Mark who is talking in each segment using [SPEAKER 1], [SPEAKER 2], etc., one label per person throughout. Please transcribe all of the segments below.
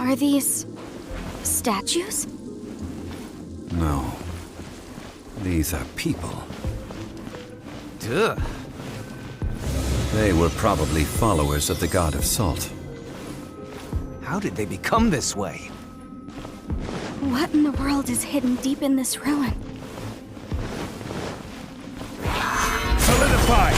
[SPEAKER 1] Are these statues?
[SPEAKER 2] No. These are people.
[SPEAKER 3] Duh.
[SPEAKER 2] They were probably followers of the god of salt.
[SPEAKER 3] How did they become this way?
[SPEAKER 1] What in the world is hidden deep in this ruin?
[SPEAKER 3] Solidify!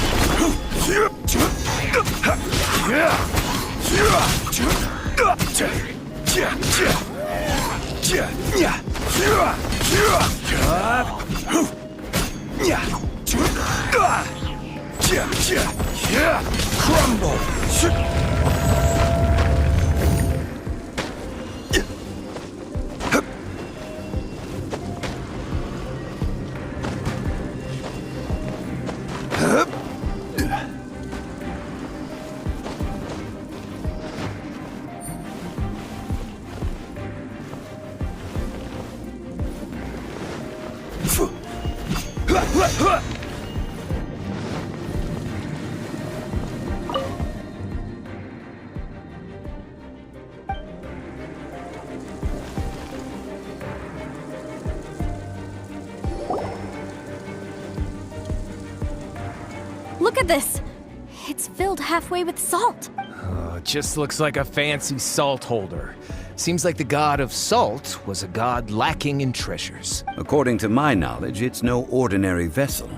[SPEAKER 3] Crumble!
[SPEAKER 1] Look at this! It's filled halfway with salt.
[SPEAKER 3] Just looks like a fancy salt holder. Seems like the god of salt was a god lacking in treasures.
[SPEAKER 2] According to my knowledge, it's no ordinary vessel.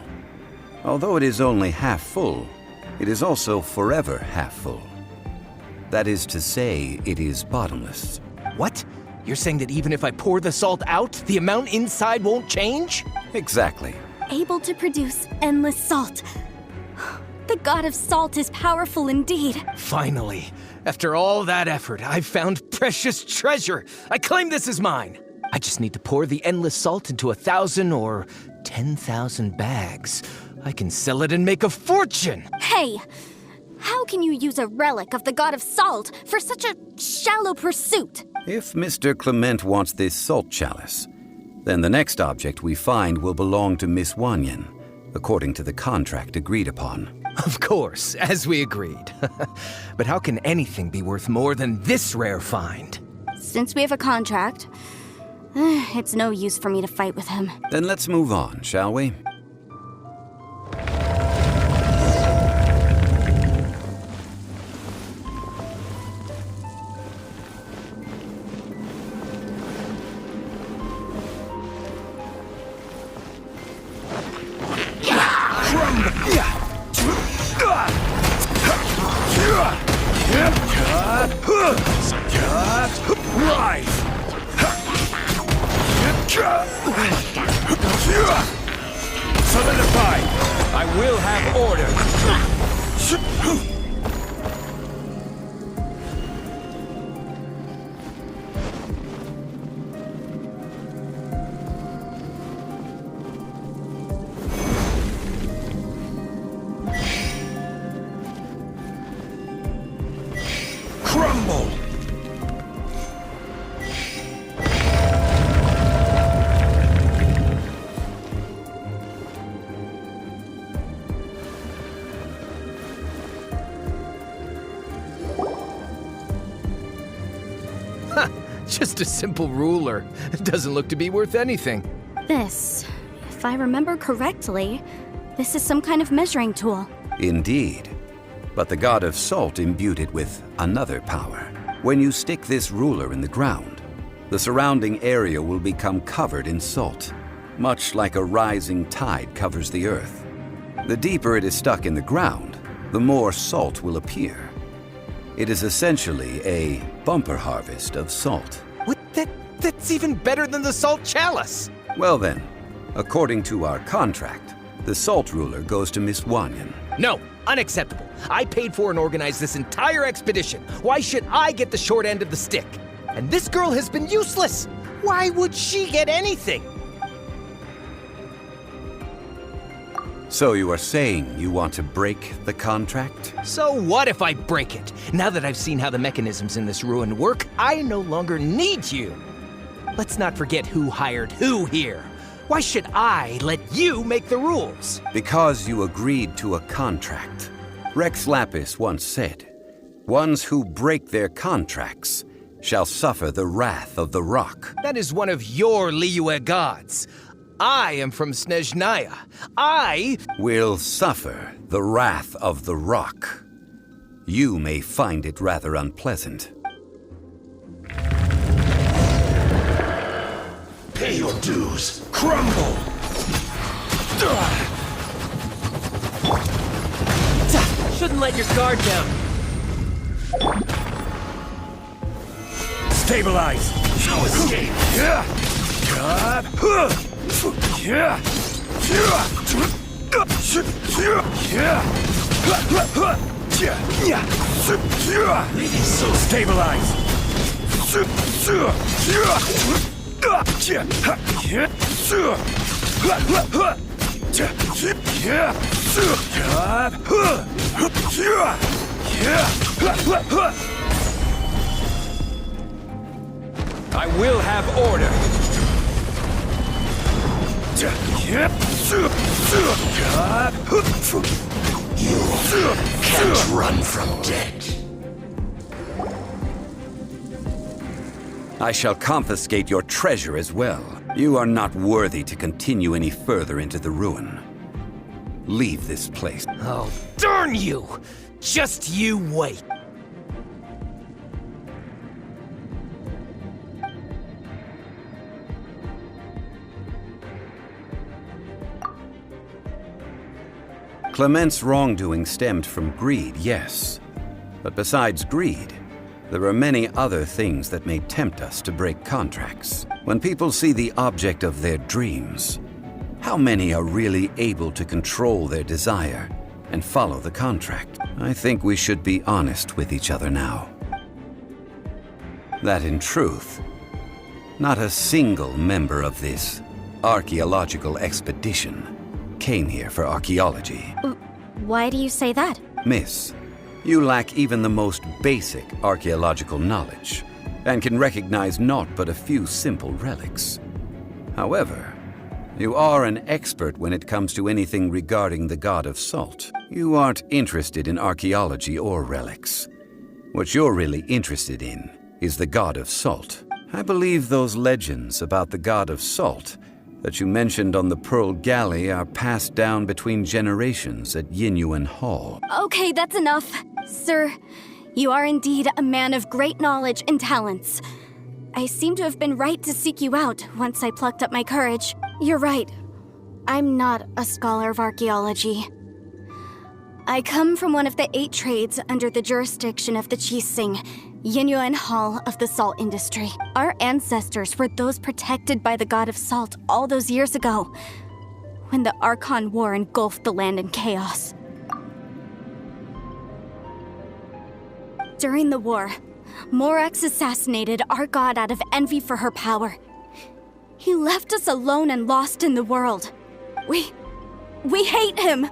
[SPEAKER 2] Although it is only half full, it is also forever half full. That is to say, it is bottomless.
[SPEAKER 3] What? You're saying that even if I pour the salt out, the amount inside won't change?
[SPEAKER 2] Exactly.
[SPEAKER 1] Able to produce endless salt. The god of salt is powerful indeed.
[SPEAKER 3] Finally, after all that effort, I've found precious treasure. I claim this as mine. I just need to pour the endless salt into 1,000 or 10,000 bags. I can sell it and make a fortune.
[SPEAKER 1] Hey, how can you use a relic of the god of salt for such a shallow pursuit?
[SPEAKER 2] If Mr. Clement wants this salt chalice, then the next object we find will belong to Miss Wanyan, according to the contract agreed upon.
[SPEAKER 3] Of course, as we agreed. But how can anything be worth more than this rare find?
[SPEAKER 1] Since we have a contract, it's no use for me to fight with him.
[SPEAKER 2] Then let's move on, shall we?
[SPEAKER 3] Solidify! I will have order. Crumble! Just a simple ruler. It doesn't look to be worth anything.
[SPEAKER 1] This, if I remember correctly, this is some kind of measuring tool.
[SPEAKER 2] Indeed. But the god of salt imbued it with another power. When you stick this ruler in the ground, the surrounding area will become covered in salt, much like a rising tide covers the earth. The deeper it is stuck in the ground, the more salt will appear. It is essentially a bumper harvest of salt.
[SPEAKER 3] What? That's even better than the salt chalice!
[SPEAKER 2] Well then, according to our contract, the salt ruler goes to Miss Wanyan.
[SPEAKER 3] No, unacceptable. I paid for and organized this entire expedition. Why should I get the short end of the stick? And this girl has been useless. Why would she get anything?
[SPEAKER 2] So you are saying you want to break the contract?
[SPEAKER 3] So what if I break it? Now that I've seen how the mechanisms in this ruin work, I no longer need you. Let's not forget who hired who here. Why should I let you make the rules?
[SPEAKER 2] Because you agreed to a contract. Rex Lapis once said, "Ones who break their contracts shall suffer the wrath of the rock.
[SPEAKER 3] That is one of your Liyue gods. I am from Snezhnaya. I
[SPEAKER 2] Will suffer the wrath of the rock. You may find it rather unpleasant.
[SPEAKER 4] Pay your dues. Crumble!
[SPEAKER 3] shouldn't let your guard down.
[SPEAKER 4] Stabilize! No escape! So stabilize!
[SPEAKER 3] I will have order.
[SPEAKER 4] You can't run from death.
[SPEAKER 2] I shall confiscate your treasure as well. You are not worthy to continue any further into the ruin. Leave this place.
[SPEAKER 3] Oh, darn you! Just you wait.
[SPEAKER 2] Clement's wrongdoing stemmed from greed, yes. But besides greed, there are many other things that may tempt us to break contracts. When people see the object of their dreams, how many are really able to control their desire and follow the contract? I think we should be honest with each other now. That in truth, not a single member of this archaeological expedition came here for archaeology.
[SPEAKER 1] Why do you say that?
[SPEAKER 2] Miss, you lack even the most basic archaeological knowledge, and can recognize naught but a few simple relics. However, you are an expert when it comes to anything regarding the god of salt. You aren't interested in archaeology or relics. What you're really interested in is the god of salt. I believe those legends about the god of salt that you mentioned on the Pearl Galley are passed down between generations at Yinyuan Hall.
[SPEAKER 1] Okay, that's enough. Sir, you are indeed a man of great knowledge and talents. I seem to have been right to seek you out once I plucked up my courage. You're right. I'm not a scholar of archaeology. I come from one of the 8 trades under the jurisdiction of the Chising, Yinyuan Hall of the salt industry. Our ancestors were those protected by the god of salt all those years ago, when the Archon War engulfed the land in chaos. During the war, Morax assassinated our god out of envy for her power. He left us alone and lost in the world. We hate him!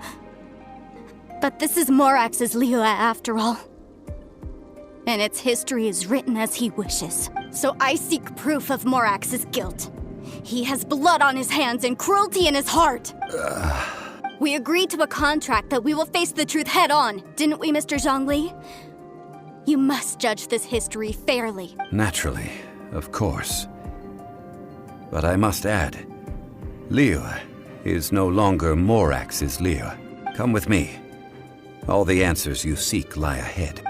[SPEAKER 1] But this is Morax's Liyue after all. And its history is written as he wishes. So I seek proof of Morax's guilt. He has blood on his hands and cruelty in his heart. We agreed to a contract that we will face the truth head on, didn't we, Mr. Zhongli? You must judge this history fairly.
[SPEAKER 2] Naturally, of course. But I must add, Liyue is no longer Morax's Liyue. Come with me. All the answers you seek lie ahead.